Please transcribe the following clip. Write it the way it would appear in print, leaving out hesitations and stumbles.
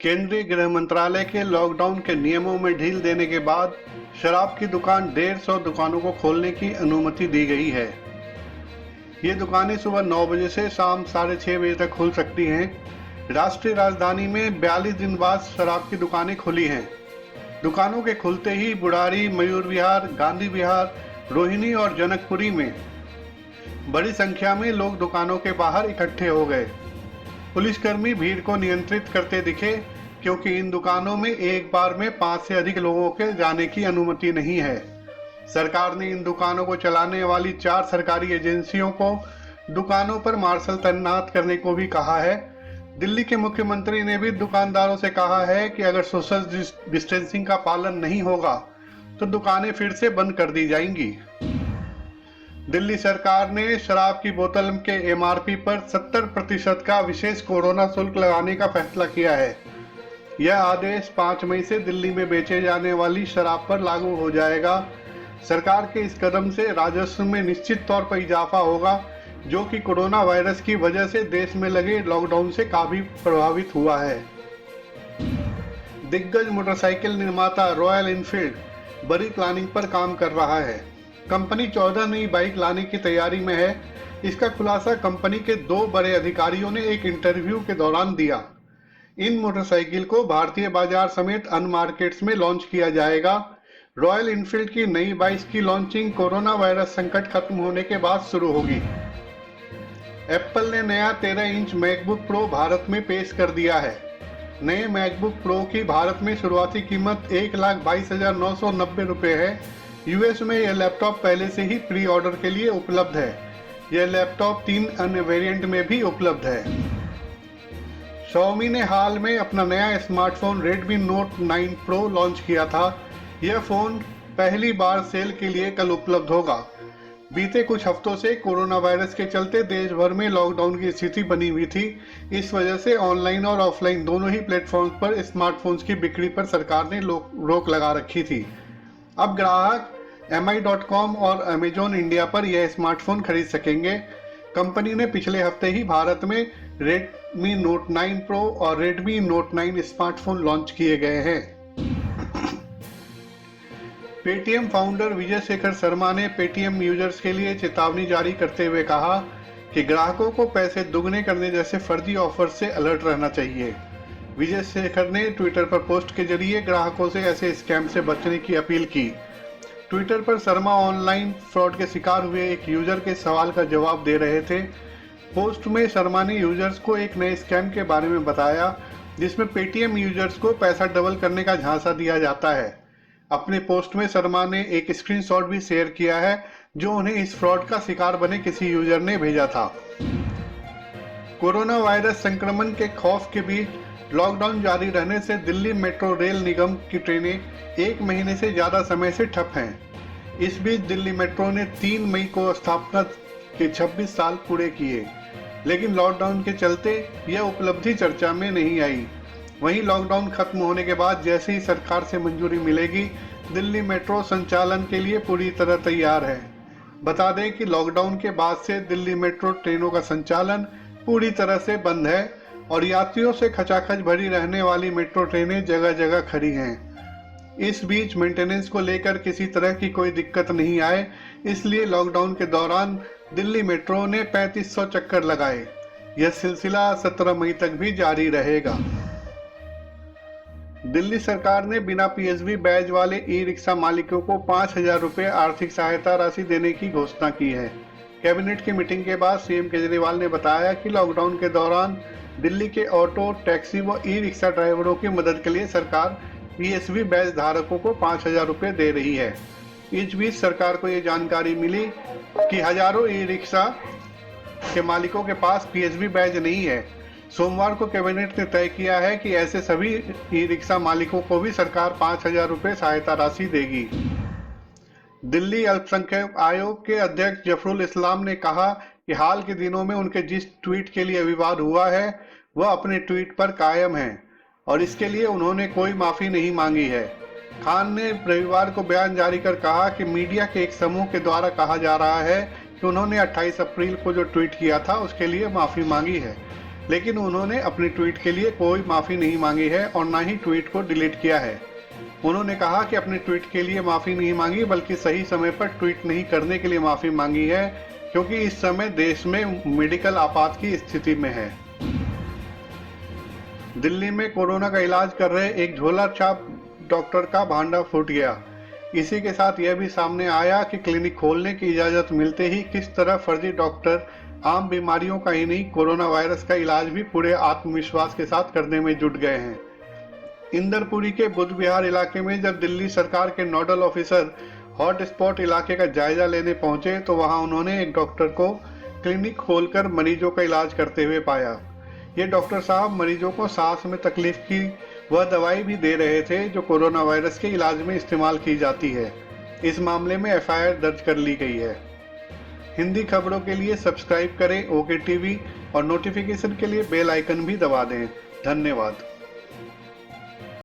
केंद्रीय गृह मंत्रालय के लॉकडाउन के नियमों में ढील देने के बाद शराब की दुकान 150 दुकानों को खोलने की अनुमति दी गई है। ये दुकानें सुबह 9 बजे से शाम 6:30 बजे तक खुल सकती हैं। राष्ट्रीय राजधानी में 42 दिन बाद शराब की दुकानें खुली हैं। दुकानों के खुलते ही बुढ़ारी, मयूर विहार, गांधी विहार, रोहिणी और जनकपुरी में बड़ी संख्या में लोग दुकानों के बाहर इकट्ठे हो गए। पुलिसकर्मी भीड़ को नियंत्रित करते दिखे क्योंकि इन दुकानों में एक बार में 5 से अधिक लोगों के जाने की अनुमति नहीं है। सरकार ने इन दुकानों को चलाने वाली 4 सरकारी एजेंसियों को दुकानों पर मार्शल तैनात करने को भी कहा है। दिल्ली के मुख्यमंत्री ने भी दुकानदारों से कहा है कि अगर सोशल डिस्टेंसिंग का पालन नहीं होगा तो दुकानें फिर से बंद कर दी जाएंगी। दिल्ली सरकार ने शराब की बोतल के एमआरपी पर 70% का विशेष कोरोना शुल्क लगाने का फैसला किया है। यह आदेश 5 मई से दिल्ली में बेचे जाने वाली शराब पर लागू हो जाएगा। सरकार के इस कदम से राजस्व में निश्चित तौर पर इजाफा होगा, जो कि कोरोना वायरस की वजह से देश में लगे लॉकडाउन से काफी प्रभावित हुआ है। दिग्गज मोटरसाइकिल निर्माता रॉयल एनफील्ड बड़ी प्लानिंग पर काम कर रहा है। कंपनी 14 नई बाइक लाने की तैयारी में है। इसका खुलासा कंपनी के 2 बड़े अधिकारियों ने एक इंटरव्यू के दौरान दिया। इन मोटरसाइकिल को भारतीय बाजार समेत अन्य मार्केट्स में लॉन्च किया जाएगा। रॉयल एनफील्ड की नई बाइक की लॉन्चिंग कोरोना वायरस संकट खत्म होने के बाद शुरू होगी। एप्पल ने नया 13 इंच मैकबुक प्रो भारत में पेश कर दिया है। नए मैकबुक प्रो की भारत में शुरुआती कीमत 1,22,990 रुपये है। यूएस में यह लैपटॉप पहले से ही प्री ऑर्डर के लिए उपलब्ध है। यह लैपटॉप 3 अन्य वेरिएंट में भी उपलब्ध है। Xiaomi ने हाल में अपना नया smartphone Redmi Note 9 Pro launch किया था। यह फोन पहली बार सेल के लिए कल उपलब्ध होगा। बीते कुछ हफ्तों से कोरोना वायरस के चलते देश भर में लॉकडाउन की स्थिति बनी हुई थी। इस वजह से ऑनलाइन और ऑफलाइन दोनों ही प्लेटफॉर्म्स पर स्मार्टफोन्स की बिक्री पर सरकार ने रोक लगा रखी थी। अब ग्राहक mi.com और Amazon इंडिया पर यह स्मार्टफोन खरीद सकेंगे। कंपनी ने पिछले हफ्ते ही भारत में Redmi Note 9 Pro और Redmi Note 9 स्मार्टफोन लॉन्च किए गए हैं। पेटीएम फाउंडर विजय शेखर शर्मा ने पेटीएम यूजर्स के लिए चेतावनी जारी करते हुए कहा कि ग्राहकों को पैसे दुगने करने जैसे फर्जी ऑफर से अलर्ट रहना चाहिए। विजय शेखर ने ट्विटर पर पोस्ट के जरिए ग्राहकों से ऐसे स्कैम से बचने की अपील की। ट्विटर पर शर्मा ऑनलाइन फ्रॉड के शिकार हुए एक यूजर के सवाल का जवाब दे रहे थे। पोस्ट में शर्मा ने यूजर्स को एक नए स्कैम के बारे में बताया, जिसमें पेटीएम यूजर्स को पैसा डबल करने का झांसा दिया जाता है। अपने पोस्ट में शर्मा ने एक स्क्रीनशॉट भी शेयर किया है, जो उन्हें इस फ्रॉड का शिकार बने किसी यूजर ने भेजा था। कोरोना वायरस संक्रमण के खौफ के बीच लॉकडाउन जारी रहने से दिल्ली मेट्रो रेल निगम की ट्रेनें 1 महीने से ज्यादा समय से ठप हैं। इस बीच दिल्ली मेट्रो ने 3 मई को स्थापना के 26 साल पूरे किए, लेकिन लॉकडाउन के चलते यह उपलब्धि चर्चा में नहीं आई। वहीं लॉकडाउन खत्म होने के बाद जैसे ही सरकार से मंजूरी मिलेगी, दिल्ली मेट्रो संचालन के लिए पूरी तरह तैयार है। बता दें कि लॉकडाउन के बाद से दिल्ली मेट्रो ट्रेनों का संचालन पूरी तरह से बंद है और यात्रियों से खचाखच भरी रहने वाली मेट्रो ट्रेनें जगह जगह खड़ी हैं। इस बीच मेंटेनेंस को लेकर किसी तरह की कोई दिक्कत नहीं आए, इसलिए लॉकडाउन के दौरान दिल्ली मेट्रो ने 3500 चक्कर लगाए। यह सिलसिला 17 मई तक भी जारी रहेगा। दिल्ली सरकार ने बिना पीएसबी बैज वाले ई रिक्शा मालिकों को 5,000 रुपये आर्थिक सहायता राशि देने की घोषणा की है। कैबिनेट की मीटिंग के बाद सीएम केजरीवाल ने बताया कि लॉकडाउन के दौरान दिल्ली के ऑटो, टैक्सी व ई रिक्शा ड्राइवरों की मदद के लिए सरकार पीएसबी बैज धारकों को 5,000 रुपये दे रही है। इस बीच सरकार को ये जानकारी मिली कि हजारों ई रिक्शा के मालिकों के पास पीएसबी बैज नहीं है। सोमवार को कैबिनेट ने तय किया है कि ऐसे सभी ई रिक्शा मालिकों को भी सरकार 5,000 रुपये सहायता राशि देगी। दिल्ली अल्पसंख्यक आयोग के अध्यक्ष जफरुल इस्लाम ने कहा कि हाल के दिनों में उनके जिस ट्वीट के लिए विवाद हुआ है वह अपने ट्वीट पर कायम है और इसके लिए उन्होंने कोई माफी नहीं मांगी है। खान ने रविवार को बयान जारी कर कहा कि मीडिया के एक समूह के द्वारा कहा जा रहा है कि उन्होंने 28 अप्रैल को जो ट्वीट किया था उसके लिए माफी मांगी है। लेकिन उन्होंने अपने ट्वीट के लिए कोई माफ़ी नहीं मांगी है और ना ही ट्वीट को डिलीट किया है। उन्होंने कहा कि अपने ट्वीट के लिए माफ़ी नहीं मांगी, बल्कि सही समय पर ट्वीट नहीं करने के लिए माफ़ी मांगी है, क्योंकि इस समय देश में मेडिकल आपात की स्थिति में है। दिल्ली में कोरोना का इलाज कर रहे एक झोला छाप डॉक्टर का भांडा फूट गया। इसी के साथ यह भी सामने आया कि क्लिनिक खोलने की इजाज़त मिलते ही किस तरह फर्जी डॉक्टर आम बीमारियों का ही नहीं, कोरोना वायरस का इलाज भी पूरे आत्मविश्वास के साथ करने में जुट गए हैं। इंदरपुरी के बुद्ध विहार इलाके में जब दिल्ली सरकार के नोडल ऑफिसर हॉटस्पॉट इलाके का जायजा लेने पहुंचे तो वहां उन्होंने एक डॉक्टर को क्लिनिक खोलकर मरीजों का इलाज करते हुए पाया। ये डॉक्टर साहब मरीजों को सांस में तकलीफ की वह दवाई भी दे रहे थे जो कोरोना वायरस के इलाज में इस्तेमाल की जाती है। इस मामले में एफआईआर दर्ज कर ली गई है। हिंदी खबरों के लिए सब्सक्राइब करें ओके टीवी और नोटिफिकेशन के लिए बेल आइकन भी दबा दें। धन्यवाद।